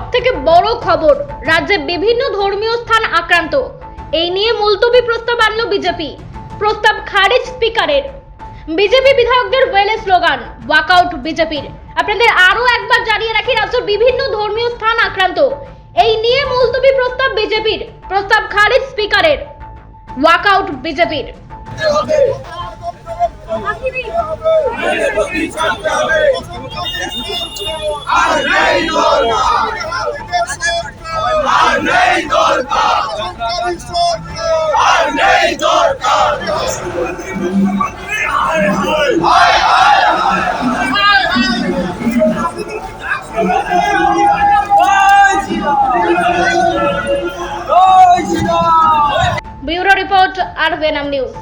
সবথেকে বড় খবর, রাজ্যে বিভিন্ন ধর্মীয় স্থান আক্রান্ত। এই নিয়ে মুলতবি প্রস্তাব আনলো বিজেপি। প্রস্তাব খারিজ স্পিকারের। বিজেপি বিধায়কদের ওয়েলে স্লোগান, ওয়াকআউট বিজেপির। আপনাদের আরো একবার জানিয়ে রাখি, রাজ্যের বিভিন্ন ধর্মীয় স্থান আক্রান্ত। এই নিয়ে মুলতবি প্রস্তাব বিজেপির। প্রস্তাব খারিজ স্পিকারের, ওয়াকআউট বিজেপির। ব্যুরো রিপোর্ট, আর ভেনাম নিউজ।